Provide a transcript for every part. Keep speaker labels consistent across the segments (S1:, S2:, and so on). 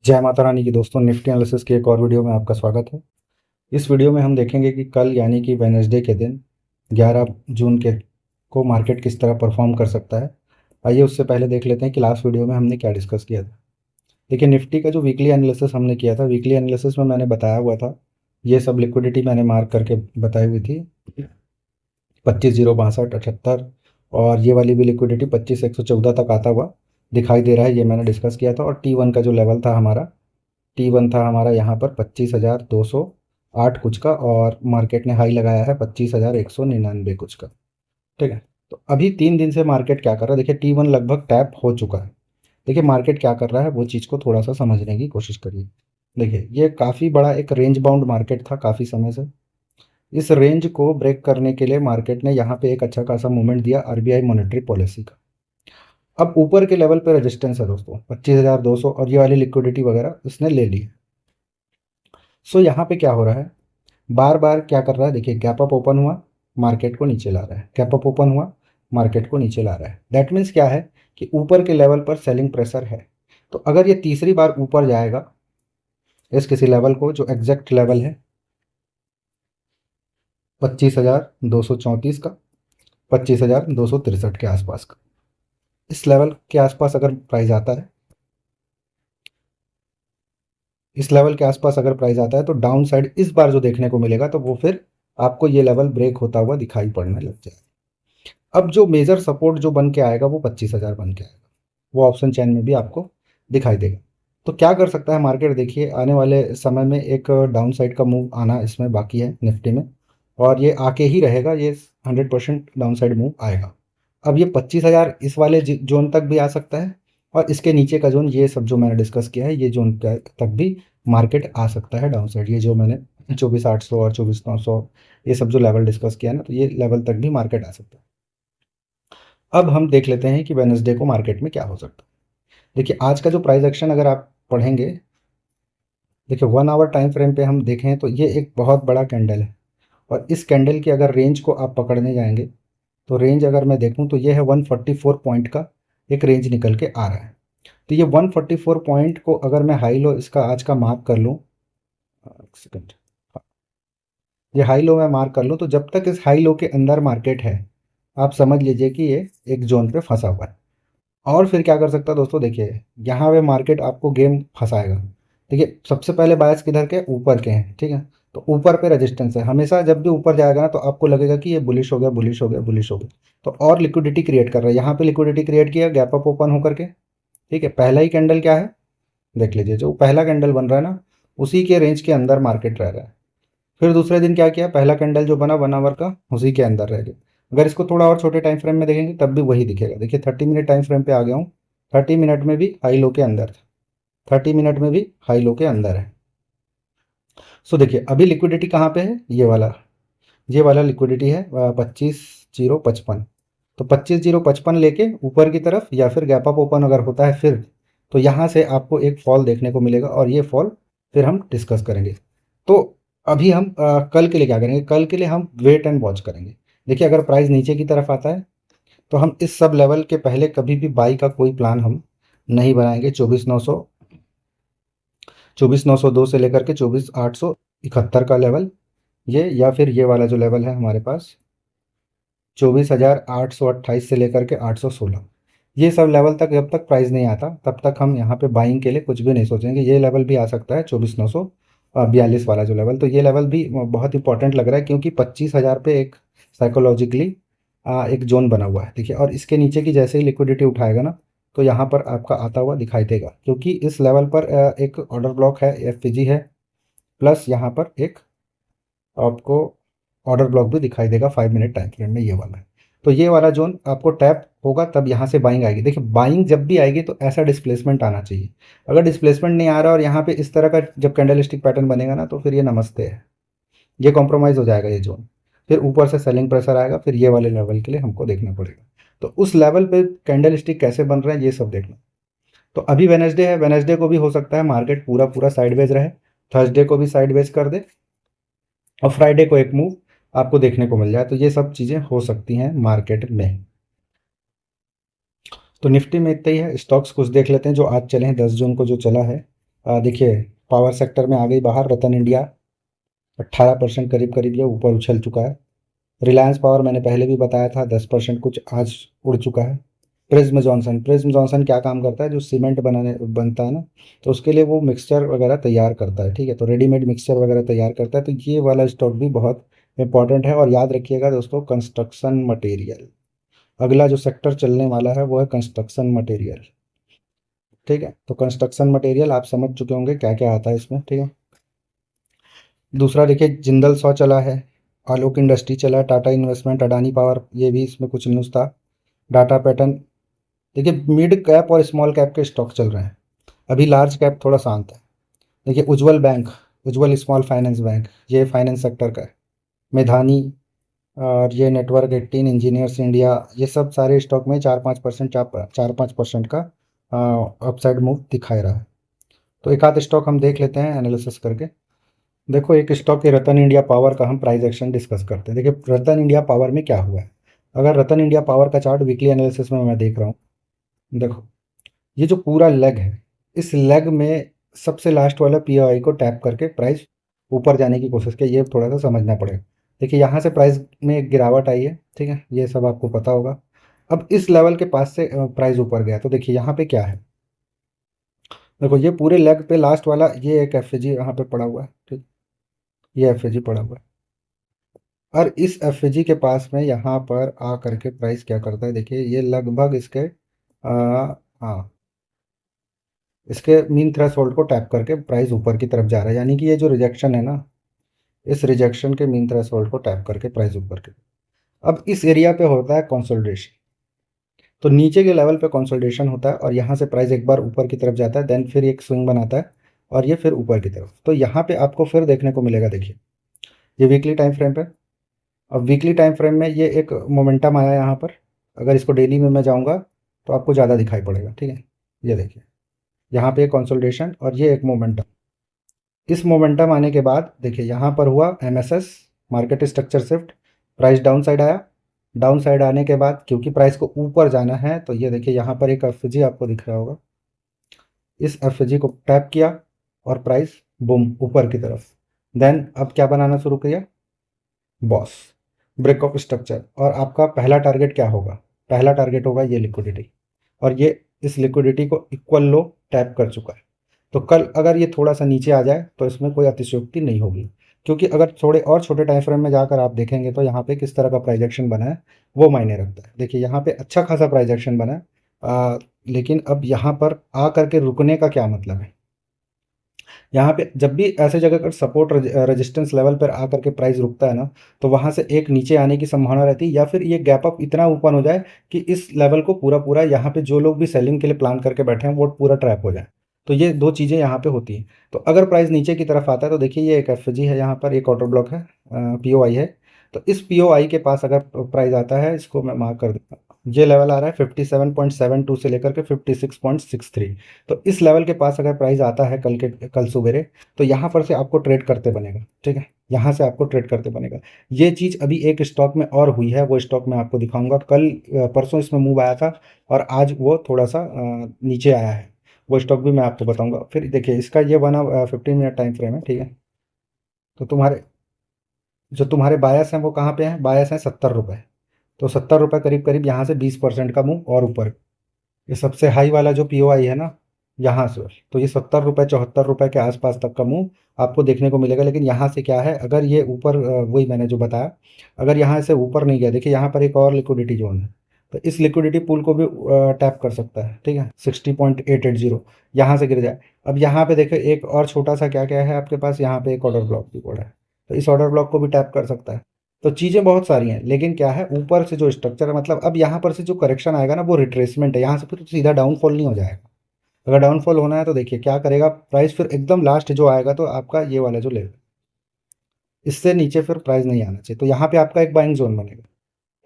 S1: जय माता रानी की दोस्तों, निफ्टी एनालिसिस की एक और वीडियो में आपका स्वागत है। इस वीडियो में हम देखेंगे कि कल यानी कि वेडनेसडे के दिन 11 जून के को मार्केट किस तरह परफॉर्म कर सकता है। आइए उससे पहले देख लेते हैं कि लास्ट वीडियो में हमने क्या डिस्कस किया था। देखिए, निफ्टी का जो वीकली एनालिसिस हमने किया था, वीकली एनालिसिस में मैंने बताया हुआ था, ये सब लिक्विडिटी मैंने मार्क करके बताई हुई थी, 25,062,78, और ये वाली भी लिक्विडिटी 25,114 तक आता हुआ दिखाई दे रहा है, ये मैंने डिस्कस किया था। और T1 का जो लेवल था हमारा, T1 था हमारा यहाँ पर 25,208 कुछ का, और मार्केट ने हाई लगाया है 25,199 कुछ का। ठीक है, तो अभी 3 दिन से मार्केट क्या कर रहा है, देखिए T1 लगभग टैप हो चुका है। देखिए मार्केट क्या कर रहा है, वो चीज़ को थोड़ा सा समझने की कोशिश करिए। देखिए, ये काफ़ी बड़ा एक रेंज बाउंड मार्केट था काफ़ी समय से। इस रेंज को ब्रेक करने के लिए मार्केट ने यहाँ पे एक अच्छा खासा मूवमेंट दिया आरबीआई मॉनेटरी पॉलिसी का। अब ऊपर के लेवल पे रेजिस्टेंस है दोस्तों 25,200, और ये वाली लिक्विडिटी वगैरह इसने ले ली है। सो यहाँ पे क्या हो रहा है, बार बार क्या कर रहा है, देखिए गैप अप ओपन हुआ, मार्केट को नीचे ला रहा है, गैप अप ओपन हुआ, मार्केट को नीचे ला रहा है। दैट मीन्स क्या है कि ऊपर के लेवल पर सेलिंग प्रेशर है। तो अगर ये तीसरी बार ऊपर जाएगा इस किसी लेवल को, जो एग्जैक्ट लेवल है 25,234 का, 25,263 के आसपास का, इस लेवल के आसपास अगर प्राइस आता है, इस लेवल के आसपास अगर प्राइस आता है, तो डाउन साइड इस बार जो देखने को मिलेगा, तो वो फिर आपको ये लेवल ब्रेक होता हुआ दिखाई पड़ने लग जाएगा। अब जो मेजर सपोर्ट जो बन के आएगा वो 25,000 बन के आएगा, वो ऑप्शन चैन में भी आपको दिखाई देगा। तो क्या कर सकता है मार्केट, देखिए आने वाले समय में एक डाउन साइड का मूव आना इसमें बाकी है निफ्टी में, और ये आके ही रहेगा, ये 100% डाउन साइड मूव आएगा। अब ये 25,000 इस वाले जोन तक भी आ सकता है, और इसके नीचे का जोन, ये सब जो मैंने डिस्कस किया है, ये जोन तक भी मार्केट आ सकता है डाउन साइड। ये जो मैंने 24,800 और 24,900 ये सब जो लेवल डिस्कस किया है ना, तो ये लेवल तक भी मार्केट आ सकता है। अब हम देख लेते हैं कि वेडनेसडे को मार्केट में क्या हो सकता है। देखिए आज का जो प्राइस एक्शन अगर आप पढ़ेंगे, देखिए 1 आवर टाइम फ्रेम पे हम देखें तो ये एक बहुत बड़ा कैंडल है, और इस कैंडल की अगर रेंज को आप पकड़ने जाएंगे, तो रेंज अगर मैं देखूं तो ये है 144 पॉइंट का एक रेंज निकल के आ रहा है। तो ये 144 पॉइंट को अगर मैं हाई लो इसका आज का मार्क कर लूँ, एक सेकंड, ये हाई लो मैं मार्क कर लूँ, तो जब तक इस हाई लो के अंदर मार्केट है, आप समझ लीजिए कि ये एक जोन पे फंसा हुआ है। और फिर क्या कर सकता है दोस्तों, देखिए यहाँ पे मार्केट आपको गेम फंसाएगा। देखिए सबसे पहले बायस किधर के, ऊपर के हैं, ठीक है। तो ऊपर पे रेजिस्टेंस है, हमेशा जब भी ऊपर जाएगा ना, तो आपको लगेगा कि ये बुलिश हो गया, बुलिश हो गया, बुलिश हो गया। तो और लिक्विडिटी क्रिएट कर रहा है, यहाँ पे लिक्विडिटी क्रिएट किया गैप अप ओपन होकर के। ठीक है, पहला ही कैंडल क्या है, देख लीजिए, जो पहला कैंडल बन रहा है ना, उसी के रेंज के अंदर मार्केट रह रहा है। फिर दूसरे दिन क्या किया, पहला कैंडल जो बना 1 आवर का, उसी के अंदर रह गया। अगर इसको थोड़ा और छोटे टाइम फ्रेम में देखेंगे तब भी वही दिखेगा। देखिए 30 मिनट टाइम फ्रेम पे आ गया हूँ, 30 मिनट में भी हाई लो के अंदर था, 30 मिनट में भी हाई लो के अंदर है। सो देखिए अभी लिक्विडिटी कहाँ पे है, ये वाला लिक्विडिटी है 25,055। तो 25,055 लेके ऊपर की तरफ, या फिर गैप अप ओपन अगर होता है फिर, तो यहाँ से आपको एक फॉल देखने को मिलेगा, और ये फॉल फिर हम डिस्कस करेंगे। तो अभी हम कल के लिए क्या करेंगे, कल के लिए हम वेट एंड वॉच करेंगे। देखिए अगर प्राइस नीचे की तरफ आता है, तो हम इस सब लेवल के पहले कभी भी बाई का कोई प्लान हम नहीं बनाएंगे। 24,902 से लेकर के 24,871 का लेवल, ये या फिर ये वाला जो लेवल है हमारे पास 24,828 से लेकर के 816, ये सब लेवल तक जब तक प्राइस नहीं आता, तब तक हम यहाँ पे बाइंग के लिए कुछ भी नहीं सोचेंगे। ये लेवल भी आ सकता है 24,942 वाला जो लेवल, तो ये लेवल भी बहुत इंपॉर्टेंट लग रहा है, क्योंकि 25,000 पे एक साइकोलॉजिकली एक जोन बना हुआ है। देखिए, और इसके नीचे की जैसे ही लिक्विडिटी उठाएगा ना, तो यहाँ पर आपका आता हुआ दिखाई देगा, क्योंकि इस लेवल पर एक ऑर्डर ब्लॉक है, एफपीजी है, प्लस यहाँ पर एक आपको ऑर्डर ब्लॉक भी दिखाई देगा 5 मिनट टाइम फ्रेम में, ये वाला है। तो ये वाला जोन आपको टैप होगा, तब यहाँ से बाइंग आएगी। देखिए बाइंग जब भी आएगी तो ऐसा डिस्प्लेसमेंट आना चाहिए। अगर डिस्प्लेसमेंट नहीं आ रहा और यहाँ पे इस तरह का जब कैंडल स्टिक पैटर्न बनेगा ना, तो फिर ये नमस्ते है, ये कॉम्प्रोमाइज़ हो जाएगा ये जोन। फिर ऊपर से सेलिंग प्रेशर आएगा, फिर ये वाले लेवल के लिए हमको देखना पड़ेगा। तो उस लेवल पे कैंडल स्टिक कैसे बन रहे हैं, ये सब देखना। तो अभी वेनेसडे है, वेनेसडे को भी हो सकता है मार्केट पूरा पूरा साइडवेज रहे, थर्सडे को भी साइडवेज कर दे, और फ्राइडे को एक मूव आपको देखने को मिल जाए। तो ये सब चीज़ें हो सकती हैं मार्केट में। तो निफ्टी में इतना ही है। स्टॉक्स कुछ देख लेते हैं जो आज चले हैं, 10 जून को जो चला है। देखिए पावर सेक्टर में आ गई बाहर रतन इंडिया, 18% करीब करीब ये ऊपर उछल चुका है। रिलायंस पावर मैंने पहले भी बताया था 10% कुछ आज उड़ चुका है। प्रिज्म जॉनसन क्या काम करता है, जो सीमेंट बनाने बनता है ना, तो उसके लिए वो मिक्सचर वगैरह तैयार करता है, ठीक है, तो रेडीमेड मिक्सचर वगैरह तैयार करता है, तो ये वाला स्टॉक भी बहुत इंपॉर्टेंट है। और याद रखिएगा दोस्तों, कंस्ट्रक्शन मटेरियल, अगला जो सेक्टर चलने वाला है वो है कंस्ट्रक्शन मटेरियल, ठीक है। तो कंस्ट्रक्शन मटेरियल आप समझ चुके होंगे क्या क्या आता है इसमें, ठीक है। दूसरा देखिए जिंदल सौ चला है, आलोक इंडस्ट्री चला है, टाटा इन्वेस्टमेंट, अडानी पावर, ये भी इसमें कुछ न्यूज़ था। डाटा पैटर्न, देखिए मिड कैप और स्मॉल कैप के स्टॉक चल रहे हैं, अभी लार्ज कैप थोड़ा शांत है। देखिए उज्जवल बैंक, उज्जवल स्मॉल फाइनेंस बैंक, ये फाइनेंस सेक्टर का है। मेधानी और ये नेटवर्क 18, इंजीनियर्स इंडिया, ये सब सारे स्टॉक में 4-5% 4-5% का अपसाइड मूव दिखा रहा है। तो एक आध स्टॉक हम देख लेते हैं एनालिसिस करके। देखो एक स्टॉक है रतन इंडिया पावर का, हम प्राइस एक्शन डिस्कस करते हैं। देखिए रतन इंडिया पावर में क्या हुआ है, अगर रतन इंडिया पावर का चार्ट वीकली एनालिसिस में मैं देख रहा हूँ, देखो ये जो पूरा लेग है, इस लेग में सबसे लास्ट वाला पीओआई को टैप करके प्राइस ऊपर जाने की कोशिश की, ये थोड़ा सा समझना पड़ेगा। देखिए यहाँ से प्राइस में एक गिरावट आई है, ठीक है, ये सब आपको पता होगा। अब इस लेवल के पास से प्राइस ऊपर गया, तो देखिए यहाँ पे क्या है, देखो ये पूरे लेग पे लास्ट वाला ये एक एफ यहाँ पे पड़ा हुआ है, ठीक, ये एफ पड़ा हुआ है। और इस एफ के पास में यहाँ पर आ करके प्राइस क्या करता है, देखिए ये लगभग इसके हाँ, इसके मीन थ्रेशोल्ड को टैप करके प्राइस ऊपर की तरफ जा रहा है, यानी कि ये जो रिजेक्शन है ना, इस रिजेक्शन के मीन थ्रेशोल्ड को टैप करके प्राइस ऊपर की, अब इस एरिया पे होता है कंसोलिडेशन। तो नीचे के लेवल पे कंसोलिडेशन होता है और यहाँ से प्राइस एक बार ऊपर की तरफ जाता है, देन फिर एक स्विंग बनाता है और ये फिर ऊपर की तरफ। तो यहाँ पे आपको फिर देखने को मिलेगा, देखिए ये वीकली टाइम फ्रेम पे, अब वीकली टाइम फ्रेम में ये एक मोमेंटम आया यहाँ पर, अगर इसको डेली में मैं जाऊँगा तो आपको ज़्यादा दिखाई पड़ेगा, ठीक है। ये देखिए यहाँ पे एक कंसोलिडेशन और ये एक मोमेंटम, इस मोमेंटम आने के बाद देखिए यहाँ पर हुआ MSS, market structure shift, price down side आया। डाउन साइड आने के बाद क्योंकि प्राइस को ऊपर जाना है, तो ये देखिए यहाँ पर एक एफ आपको दिख रहा होगा, इस एफ को टैप किया और प्राइस बूम ऊपर की तरफ। देन अब क्या बनाना शुरू किया, बॉस, ब्रेक ऑफ स्ट्रक्चर, और आपका पहला टारगेट क्या होगा, पहला टारगेट होगा ये लिक्विडिटी, और ये इस लिक्विडिटी को इक्वल लो टैप कर चुका है। तो कल अगर ये थोड़ा सा नीचे आ जाए तो इसमें कोई अतिशयोक्ति नहीं होगी, क्योंकि अगर थोड़े और छोटे टाइम फ्रेम में जाकर आप देखेंगे तो यहाँ पे किस तरह का प्राइस एक्शन बना है वो मायने रखता है। देखिए यहाँ पे अच्छा खासा प्राइस एक्शन बना है, लेकिन अब यहाँ पर आ करके रुकने का क्या मतलब है, यहाँ पे जब भी ऐसे जगह पर सपोर्ट रेजिस्टेंस लेवल पर आकर के प्राइस रुकता है ना, तो वहाँ से एक नीचे आने की संभावना रहती है, या फिर ये गैप अप इतना ओपन हो जाए कि इस लेवल को पूरा पूरा यहाँ पे जो लोग भी सेलिंग के लिए प्लान करके बैठे हैं वो पूरा ट्रैप हो जाए। तो ये दो चीज़ें यहाँ पे होती हैं। तो अगर प्राइस नीचे की तरफ आता है तो देखिए ये एक एफ है, यहाँ पर एक ऑर्डर ब्लॉक है, पी है। तो इस पी के पास अगर प्राइस आता है, इसको मैं मार्क कर देता हूँ, ये लेवल आ रहा है 57.72 से लेकर के 56.63। तो इस लेवल के पास अगर प्राइस आता है कल सवेरे, तो यहाँ पर से आपको ट्रेड करते बनेगा, ठीक है, यहाँ से आपको ट्रेड करते बनेगा। ये चीज़ अभी एक स्टॉक में और हुई है, वो स्टॉक मैं आपको दिखाऊंगा, कल परसों इसमें मूव आया था और आज वो थोड़ा सा नीचे आया है, वो स्टॉक भी मैं आपको बताऊंगा। फिर देखिए इसका ये बना 15 मिनट टाइम फ्रेम है, ठीक है। तो तुम्हारे जो तुम्हारे बायस हैं वो कहाँ पे हैं, बायस हैं 70 रुपये। तो 70 रुपये करीब करीब यहाँ से 20% का मूव और ऊपर, ये सबसे हाई वाला जो पीओआई है ना, यहाँ से तो ये 70 रुपये 74 रुपये के आसपास तक का मूव आपको देखने को मिलेगा। लेकिन यहाँ से क्या है, अगर ये ऊपर वही मैंने जो बताया, अगर यहाँ से ऊपर नहीं गया, देखिए यहाँ पर एक और लिक्विडिटी जोन है, तो इस लिक्विडिटी पूल को भी टैप कर सकता है, ठीक है, 60.880 यहाँ से गिर जाए। अब यहाँ पे देखिए एक और छोटा सा क्या क्या है आपके पास, यहाँ पे एक ऑर्डर ब्लॉक भी पड़ा है, तो इस ऑर्डर ब्लॉक को भी टैप कर सकता है। तो चीज़ें बहुत सारी हैं, लेकिन क्या है ऊपर से जो स्ट्रक्चर है, मतलब अब यहाँ पर से जो करेक्शन आएगा ना वो रिट्रेसमेंट है, यहाँ से फिर तो सीधा डाउनफॉल नहीं हो जाएगा। अगर डाउनफॉल होना है तो देखिए क्या करेगा प्राइस, फिर एकदम लास्ट जो आएगा तो आपका ये वाला जो लेवल, इससे नीचे फिर प्राइस नहीं आना चाहिए, तो यहाँ पे आपका एक बाइंग जोन बनेगा,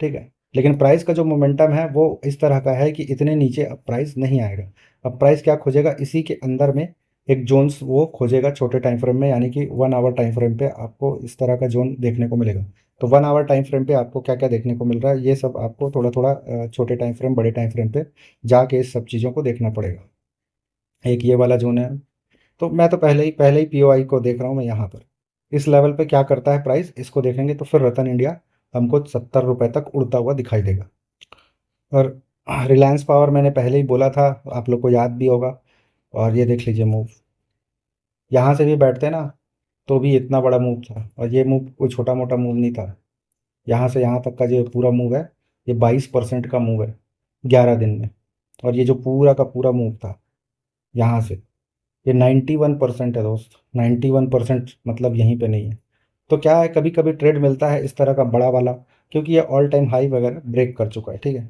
S1: ठीक है। लेकिन प्राइस का जो मोमेंटम है वो इस तरह का है कि इतने नीचे अब प्राइस नहीं आएगा। अब प्राइस क्या खोजेगा, इसी के अंदर में एक जोन्स वो खोजेगा छोटे टाइम फ्रेम में, यानी कि 1 आवर टाइम फ्रेम पे आपको इस तरह का जोन देखने को मिलेगा। तो 1 आवर टाइम फ्रेम पे आपको क्या क्या देखने को मिल रहा है, ये सब आपको थोड़ा थोड़ा छोटे टाइम फ्रेम बड़े टाइम फ्रेम पे जाके इस सब चीज़ों को देखना पड़ेगा। एक ये वाला जोन है, तो मैं तो पहले ही पीओआई को देख रहा हूँ मैं यहाँ पर। इस लेवल पे क्या करता है प्राइस, इसको देखेंगे तो फिर रतन इंडिया हमको 70 रुपए तक उड़ता हुआ दिखाई देगा। और रिलायंस पावर मैंने पहले ही बोला था, आप लोग को याद भी होगा। और ये देख लीजिए मूव, यहाँ से भी बैठते ना तो भी इतना बड़ा मूव था, और ये मूव कोई छोटा मोटा मूव नहीं था। यहाँ से यहाँ तक का जो पूरा मूव है, ये 22% का मूव है 11 दिन में। और ये जो पूरा का पूरा मूव था यहाँ से, ये 91% है दोस्त। 91% मतलब यहीं पे नहीं है। तो क्या है, कभी कभी ट्रेड मिलता है इस तरह का बड़ा वाला, क्योंकि ये ऑल टाइम हाई वगैरह ब्रेक कर चुका है। ठीक है,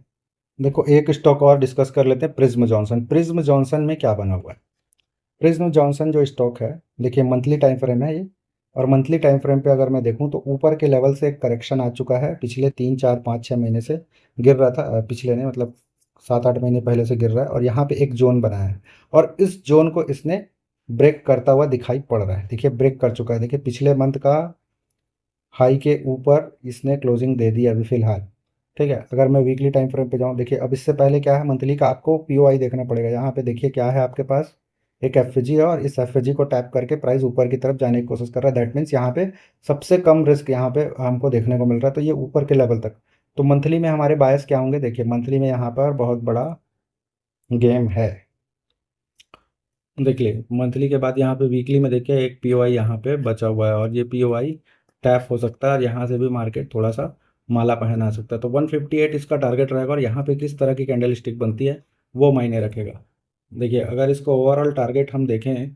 S1: देखो एक स्टॉक और डिस्कस कर लेते हैं, प्रिज्म जॉनसन। प्रिज्म जॉनसन में क्या बना हुआ है, प्रिज्म जॉनसन जो स्टॉक है, देखिए मंथली टाइम फ्रेम है ये। और मंथली टाइम फ्रेम पे अगर मैं देखूं तो ऊपर के लेवल से एक करेक्शन आ चुका है, पिछले 3 4 5 6 महीने से गिर रहा था। पिछले नहीं मतलब 7 8 महीने पहले से गिर रहा है, और यहाँ पे एक जोन बनाया है, और इस जोन को इसने ब्रेक करता हुआ दिखाई पड़ रहा है। देखिए ब्रेक कर चुका है, देखिए पिछले मंथ का हाई के ऊपर इसने क्लोजिंग दे दी अभी फिलहाल। ठीक है, अगर मैं वीकली टाइम फ्रेम पे जाऊँ, देखिए अब इससे पहले क्या है, मंथली का आपको पीओआई देखना पड़ेगा। यहाँ पे देखिए क्या है आपके पास, एक एफजी है, और इस एफजी को टैप करके प्राइस ऊपर की तरफ जाने की कोशिश कर रहा है। दैट मीन्स यहाँ पे सबसे कम रिस्क यहाँ पे हमको देखने को मिल रहा है, तो ये ऊपर के लेवल तक। तो मंथली में हमारे बायस क्या होंगे, देखिए मंथली में यहाँ पर बहुत बड़ा गेम है। देख लिए मंथली के बाद यहाँ पे वीकली में देखिए एक पीओआई यहाँ पे बचा हुआ है, और ये पीओआई टैप हो सकता है, और यहाँ से भी मार्केट थोड़ा सा माला पहना सकता है। तो 158 इसका टारगेट रहेगा, और यहाँ पे किस तरह की कैंडल स्टिक बनती है वो मायने रखेगा। देखिए अगर इसको ओवरऑल टारगेट हम देखें,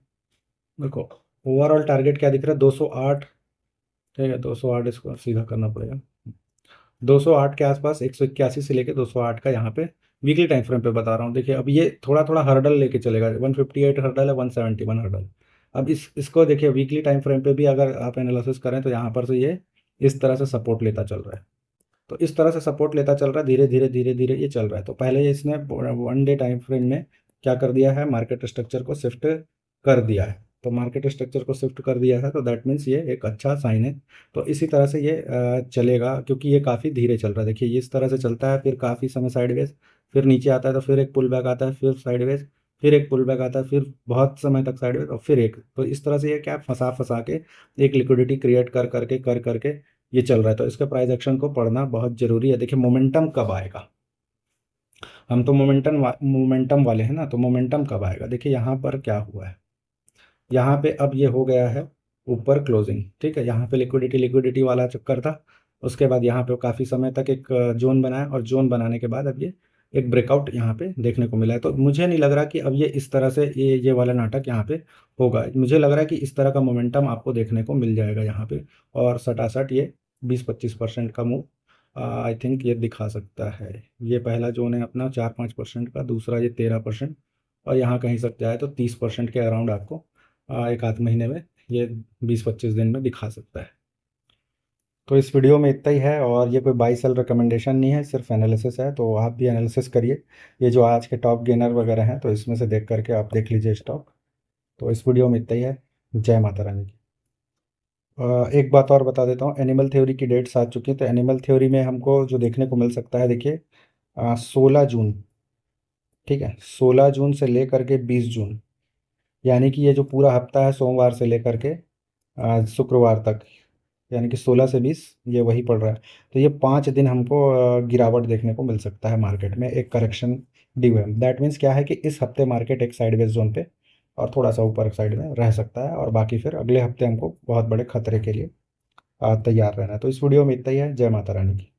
S1: देखो ओवरऑल टारगेट क्या दिख रहा है, 208। ठीक है, 208 इसको सीधा करना पड़ेगा। 208 के आसपास, 181 से लेके 208 का यहाँ पे वीकली टाइम फ्रेम पे बता रहा हूँ। देखिए अब ये थोड़ा थोड़ा हर्डल लेके चलेगा, 158 हर्डल है, 171 हर्डल। अब इसको देखिए वीकली टाइम फ्रेम पे भी अगर आप एनालिसिस करें तो यहाँ पर से ये इस तरह से सपोर्ट लेता चल रहा है। तो इस तरह से सपोर्ट लेता चल रहा है, धीरे धीरे धीरे धीरे ये चल रहा है। तो पहले इसने 1 डे टाइम फ्रेम में क्या कर दिया है, मार्केट स्ट्रक्चर को शिफ्ट कर दिया है। तो मार्केट स्ट्रक्चर को शिफ्ट कर दिया है, तो दैट मीन्स ये एक अच्छा साइन है। तो इसी तरह से ये चलेगा, क्योंकि ये काफ़ी धीरे चल रहा है। देखिए ये इस तरह से चलता है, फिर काफ़ी समय साइडवेज, फिर नीचे आता है, तो फिर एक पुल बैक आता है, फिर साइडवेज, फिर एक पुल बैक आता है, फिर बहुत समय तक साइडवेज, और फिर एक। तो इस तरह से ये क्या फंसा फंसा के एक लिक्विडिटी क्रिएट कर करके ये चल रहा है। तो इसके प्राइस एक्शन को पढ़ना बहुत जरूरी है। देखिए मोमेंटम कब आएगा, हम तो मोमेंटम वाले हैं ना, तो मोमेंटम कब आएगा। देखिए यहाँ पर क्या हुआ है, यहाँ पे अब ये हो गया है ऊपर क्लोजिंग। ठीक है, यहाँ पे लिक्विडिटी लिक्विडिटी वाला चक्कर था। उसके बाद यहाँ पे काफ़ी समय तक एक जोन बनाया, और जोन बनाने के बाद अब ये एक ब्रेकआउट यहाँ पे देखने को मिला है। तो मुझे नहीं लग रहा कि अब ये इस तरह से ये वाला नाटक यहाँ पे होगा। मुझे लग रहा है कि इस तरह का मोमेंटम आपको देखने को मिल जाएगा यहाँ पे, और सटासट ये 20 25% का मूव आई थिंक ये दिखा सकता है। ये पहला जोन है अपना 4 5% का, दूसरा ये 13%, और यहाँ कहीं तक जाए तो 30% के अराउंड आपको एक आध महीने में, ये 20 25 दिन में दिखा सकता है। तो इस वीडियो में इतना ही है, और ये कोई बाई सेल रिकमेंडेशन नहीं है, सिर्फ एनालिसिस है। तो आप भी एनालिसिस करिए, ये जो आज के टॉप गेनर वगैरह हैं तो इसमें से देख करके आप देख लीजिए स्टॉक। तो इस वीडियो में इतना ही है। जय माता रानी की। एक बात और बता देता हूँ, एनिमल थ्योरी की डेट्स आ चुकी हैं। तो एनिमल थ्योरी में हमको जो देखने को मिल सकता है, देखिए 16 जून। ठीक है, 16 जून से लेकर के 20 जून, यानी कि ये जो पूरा हफ्ता है सोमवार से लेकर के शुक्रवार तक, यानी कि 16 से 20 ये वही पड़ रहा है। तो ये 5 दिन हमको गिरावट देखने को मिल सकता है मार्केट में, एक करेक्शन ड्यू है। दैट मीन्स क्या है कि इस हफ्ते मार्केट एक साइडवेज जोन पे और थोड़ा सा ऊपर साइड में रह सकता है, और बाकी फिर अगले हफ्ते हमको बहुत बड़े खतरे के लिए तैयार रहना है। तो इस वीडियो में इतना ही है। जय माता रानी की।